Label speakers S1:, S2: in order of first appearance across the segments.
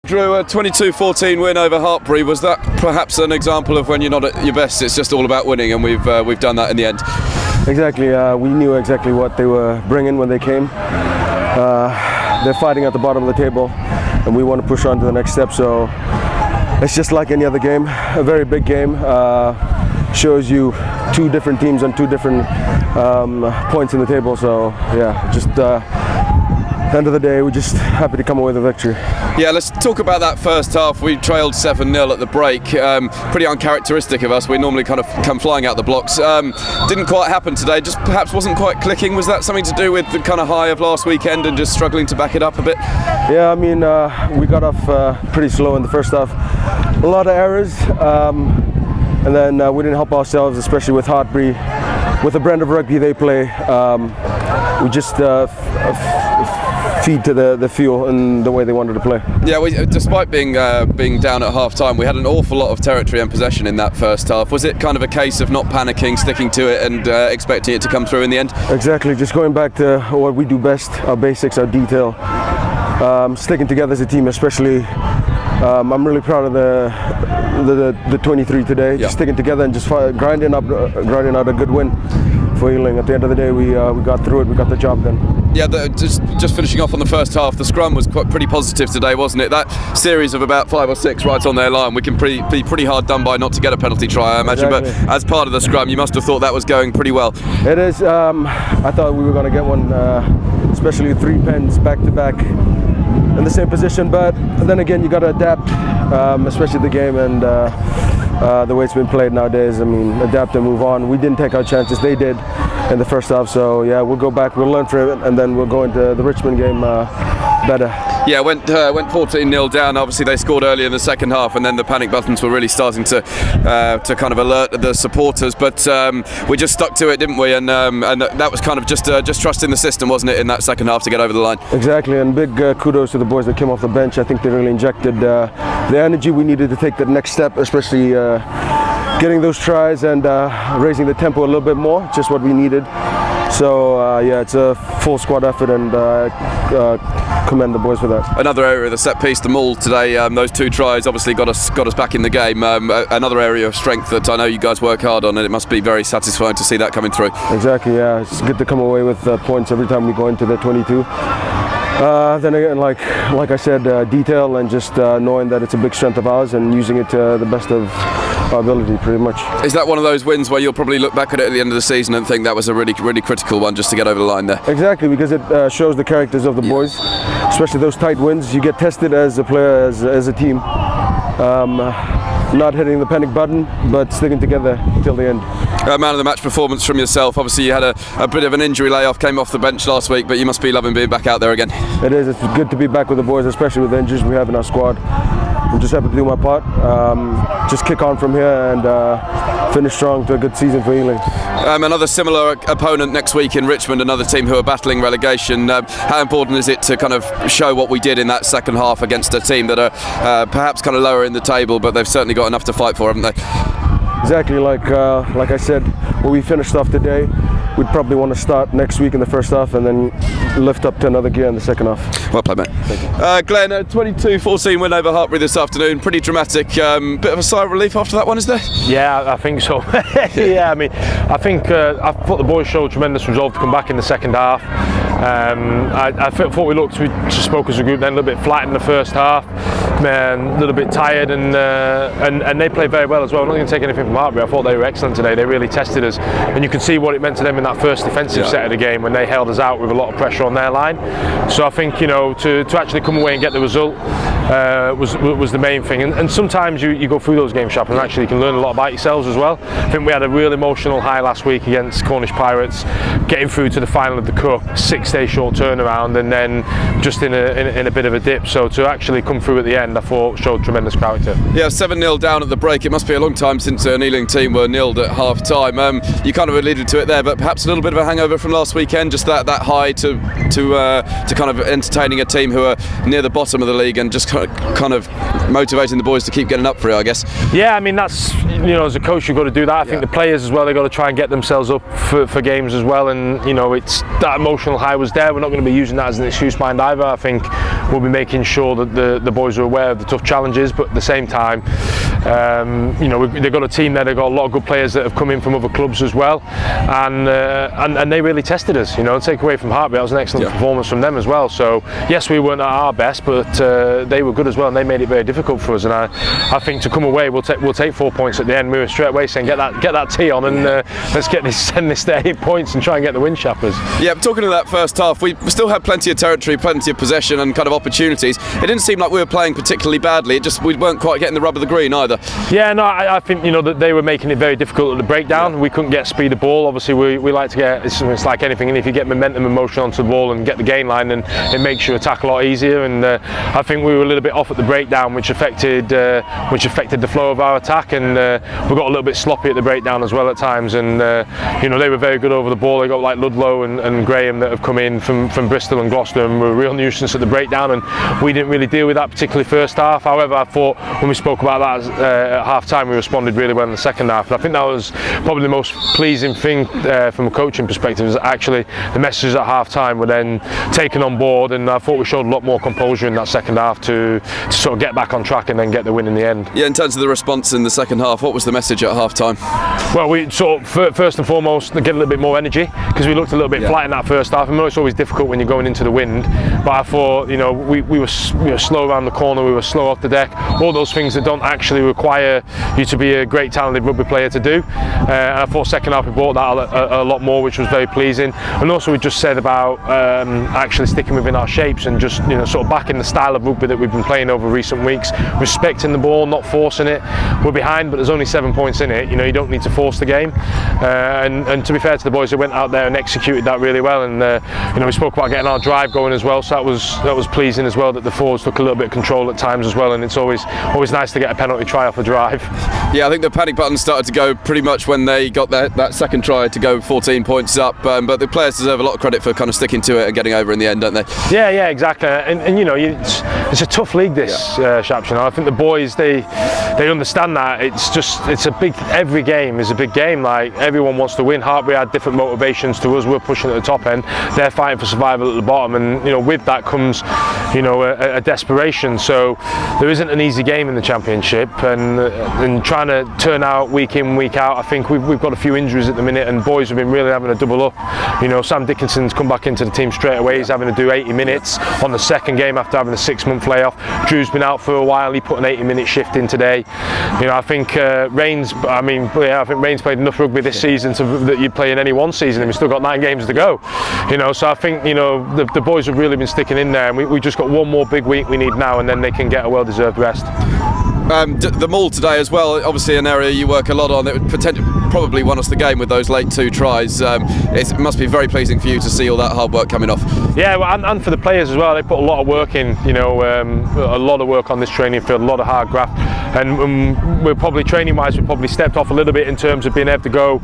S1: Drew, a 22-14 win over Hartpury. Was that perhaps an example of when you're not at your best, it's just all about winning, and we've done that in the end?
S2: Exactly. We knew exactly what they were bringing when they came. They're fighting at the bottom of the table, and we want to push on to the next step. So it's just like any other game, a very big game. Shows you two different teams on two different points in the table. So yeah, just end of the day, we're just happy to come away with a victory.
S1: Yeah, let's talk about that first half. We trailed 7-0 at the break. Pretty uncharacteristic of us. We normally kind of come flying out the blocks. Didn't quite happen today. Just perhaps wasn't quite clicking. Was that something to do with the kind of high of last weekend and just struggling to back it up a bit?
S2: Yeah, I mean, we got off pretty slow in the first half. A lot of errors, and then we didn't help ourselves, especially with Hartpury. With the brand of rugby they play, we just feed to the fuel and the way they wanted to play.
S1: Yeah, despite being down at half time, we had an awful lot of territory and possession in that first half. Was it kind of a case of not panicking, sticking to it and expecting it to come through in the end?
S2: Exactly, just going back to what we do best, our basics, our detail, sticking together as a team. Especially I'm really proud of the 23 today.
S1: Yeah.
S2: Just sticking together and just grinding out a good win for Ealing. At the end of the day, we got through it. We got the job done.
S1: Yeah, just finishing off on the first half, the scrum was pretty positive today, wasn't it? That series of about 5 or 6 right on their line, we can be pretty hard done by not to get a penalty try, I imagine.
S2: Exactly.
S1: But as part of the scrum, you must have thought that was going pretty well.
S2: It is. I thought we were going to get one, especially 3 pens back to back in the same position. But then again, you got to adapt, especially the game and the way it's been played nowadays. I mean, adapt and move on. We didn't take our chances. They did in the first half. So yeah, we'll go back. We'll learn from it, and then we'll go into the Richmond game better.
S1: Yeah, went 14-0 down. Obviously, they scored early in the second half, and then the panic buttons were really starting to kind of alert the supporters. But we just stuck to it, didn't we? And that was kind of just trusting the system, wasn't it, in that second half to get over the line?
S2: Exactly, and big kudos to the boys that came off the bench. I think they really injected the energy we needed to take the next step, especially getting those tries and raising the tempo a little bit more, just what we needed. So yeah, it's a full squad effort, and commend the boys for that.
S1: Another area of the set piece, the maul today, those 2 tries obviously got us back in the game. Another area of strength that I know you guys work hard on, and it must be very satisfying to see that coming through.
S2: Exactly, yeah, it's good to come away with points every time we go into the 22. Then again, like I said, detail and just knowing that it's a big strength of ours and using it to the best of our ability, pretty much.
S1: Is that one of those wins where you'll probably look back at it at the end of the season and think that was a really, really critical one just to get over the line there?
S2: Exactly, because it shows the characters of the boys, especially those tight wins. You get tested as a player, as a team. Not hitting the panic button, but sticking together till the end.
S1: Man of the match performance from yourself. Obviously you had a bit of an injury layoff, came off the bench last week, but you must be loving being back out there again.
S2: It is. It's good to be back with the boys, especially with the injuries we have in our squad. I'm just happy to do my part, just kick on from here and finish strong to a good season for Ealing.
S1: Another similar opponent next week in Richmond, another team who are battling relegation. How important is it to kind of show what we did in that second half against a team that are perhaps kind of lower in the table, but they've certainly got enough to fight for, haven't they?
S2: Exactly, like I said, when we finished off today, we'd probably want to start next week in the first half and then lift up to another gear in the second half.
S1: Well played, mate.
S2: Thank you.
S1: Glen, a 22-14 win over Hartpury this afternoon. Pretty dramatic. Bit of a sigh of relief after that one, is there?
S3: Yeah, I think so. Yeah, I mean, I think I thought the boys showed tremendous resolve to come back in the second half. I thought we just spoke as a group then a little bit flat in the first half, a little bit tired, and they played very well as well. I'm not going to take anything from Hartpury. I thought they were excellent today. They really tested us, and you can see what it meant to them in that first defensive set of the game when they held us out with a lot of pressure on their line. So I think, you know, to actually come away and get the result was the main thing. And sometimes you go through those games, Shap, and actually you can learn a lot about yourselves as well. I think we had a real emotional high last week against Cornish Pirates, getting through to the final of the Cup, 6-day short turnaround, and then just in a bit of a dip. So to actually come through at the end, I thought showed tremendous character.
S1: Yeah, 7-0 down at the break. It must be a long time since an Ealing team were nilled at half time. You kind of alluded to it there, but perhaps a little bit of a hangover from last weekend, just that high to kind of entertaining a team who are near the bottom of the league and just kind of motivating the boys to keep getting up for it, I guess.
S3: Yeah, I mean, that's, as a coach, you've got to do that. I think the players as well, they've got to try and get themselves up for games as well, and it's that emotional high was there. We're not going to be using that as an excuse mind either. I think we'll be making sure that the boys are aware of the tough challenges, but at the same time, they've got a team there, they've got a lot of good players that have come in from other clubs as well, and they really tested us. Take away from Hartpury, that was an excellent performance from them as well. So yes, we weren't at our best, but they were good as well, and they made it very difficult for us. And I think to come away, we'll take 4 points at the end. We were straight away saying get that tee on, and let's send this to 8 points and try and get the win, Shappers.
S1: Yeah, talking of that first half, we still had plenty of territory, plenty of possession and kind of opportunities. It didn't seem like we were playing particularly badly. We weren't quite getting the rub of the green either.
S3: Yeah, no, I think that they were making it very difficult at the breakdown. Yeah. We couldn't get speed of ball. Obviously, we like to get, it's like anything, and if you get momentum and motion onto the ball and get the gain line, then it makes your attack a lot easier. And I think we were a little bit off at the breakdown, which affected the flow of our attack, and we got a little bit sloppy at the breakdown as well at times. And they were very good over the ball. They got like Ludlow and Graham that have come in from Bristol and Gloucester, and were a real nuisance at the breakdown, and we didn't really deal with that particularly first half. However, I thought when we spoke about that at half time, we responded really well in the second half, and I think that was probably the most pleasing thing from a coaching perspective, is that actually the messages at half time were then taken on board, and I thought we showed a lot more composure in that second half to sort of get back on track and then get the win in the end.
S1: Yeah, in terms of the response in the second half, what was the message at half time?
S3: Well, we sort of first and foremost get a little bit more energy, because we looked a little bit flat in that first half. I know it's always difficult when you're going into the wind, but I thought we were slow around the corner, we were slow off the deck, all those things that don't actually require you to be a great talented rugby player to do. And I thought second half we brought that a lot more, which was very pleasing. And also we just said about actually sticking within our shapes and just sort of backing the style of rugby that we've been playing over recent weeks, respecting the ball, not forcing it. We're behind, but there's only 7 points in it. You don't need to force the game. And to be fair to the boys, they went out there and executed that really well. And we spoke about getting our drive going as well, so that was pleasing as well, that the forwards took a little bit of control at times as well. And it's always nice to get a penalty try off a drive.
S1: Yeah, I think the panic button started to go pretty much when they got that second try to go 14 points up, but the players deserve a lot of credit for kind of sticking to it and getting over in the end, don't they?
S3: Yeah, exactly. And it's a tough league, this, Shaps. I think the boys, they understand that. It's a big, every game is a big game. Like, everyone wants to win. Hartpury had different motivations to us. We're pushing at the top end, they're fighting for survival at the bottom, and with that comes a desperation. So there isn't an easy game in the championship, and trying to turn out week in, week out. I think we've got a few injuries at the minute, and boys have been really having a double up. Sam Dickinson's come back into the team straight away. He's having to do 80 minutes on the second game after having a 6-month layoff. Drew's been out for a while. He put an 80-minute shift in today. I think Rains played enough rugby this season that you'd play in any one season, and we've still got 9 games to go. So I think the boys have really been sticking in there, and we just got one more big week we need now, and then they can get a well-deserved rest.
S1: The maul today as well, obviously an area you work a lot on. It would probably won us the game with those late 2 tries. It must be very pleasing for you to see all that hard work coming off.
S3: Yeah, well, and for the players as well. They put a lot of work in, a lot of work on this training field, a lot of hard graft, and we're probably training-wise, we probably stepped off a little bit in terms of being able to go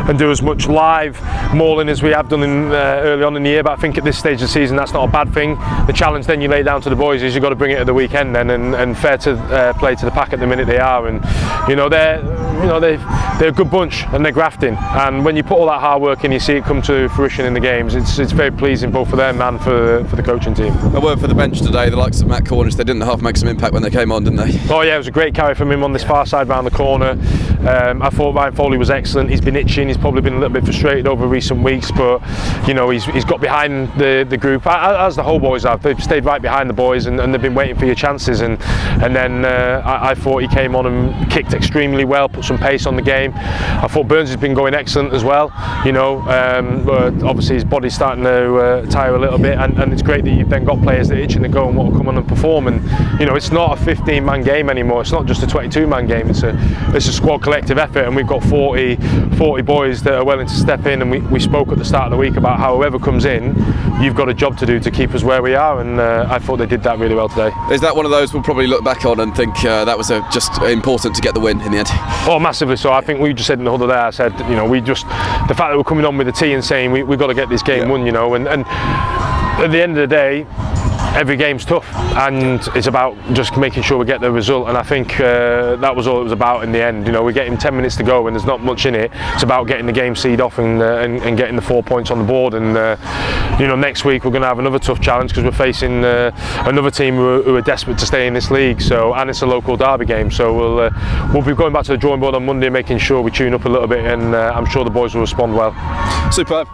S3: and do as much live mauling as we have done early on in the year. But I think at this stage of the season, that's not a bad thing. The challenge then you lay down to the boys is you've got to bring it at the weekend then, and fair to play to the pack at the minute they are, and they're a good bunch and they're grafting, and when you put all that hard work in, you see it come to fruition in the games. It's very pleasing both for them and for the coaching team.
S1: A word for the bench today, the likes of Matt Cornish, they didn't half make some impact when they came on, didn't they?
S3: Oh yeah, it was a great carry from him on this far side round the corner. I thought Ryan Foley was excellent. He's been itching, he's probably been a little bit frustrated over recent weeks, but he's got behind the group, as the whole boys have. They've stayed right behind the boys, and they've been waiting for your chances, and then I thought he came on and kicked extremely well, put some pace on the game. I thought Burns has been going excellent as well, but obviously his body's starting to tire a little bit, and it's great that you've then got players that are itching to go and want to come on and perform. And it's not a 15-man game anymore, it's not just a 22-man game, it's a squad collective effort, and we've got 40 boys that are willing to step in, and we spoke at the start of the week about how whoever comes in, you've got a job to do to keep us where we are, and I thought they did that really well today.
S1: Is that one of those we'll probably look back on and think that was just important to get the win in the end?
S3: Oh, massively so. I think we just said in the huddle there, I said, the fact that we're coming on with the tee and saying we've got to get this game won, and at the end of the day, every game's tough, and it's about just making sure we get the result. And I think that was all it was about in the end. You know, we're getting 10 minutes to go, and there's not much in it. It's about getting the game seed off and getting the 4 points on the board. And you know, next week we're going to have another tough challenge because we're facing another team who are desperate to stay in this league. So, and it's a local derby game. So we'll be going back to the drawing board on Monday, making sure we tune up a little bit, and I'm sure the boys will respond well.
S1: Superb.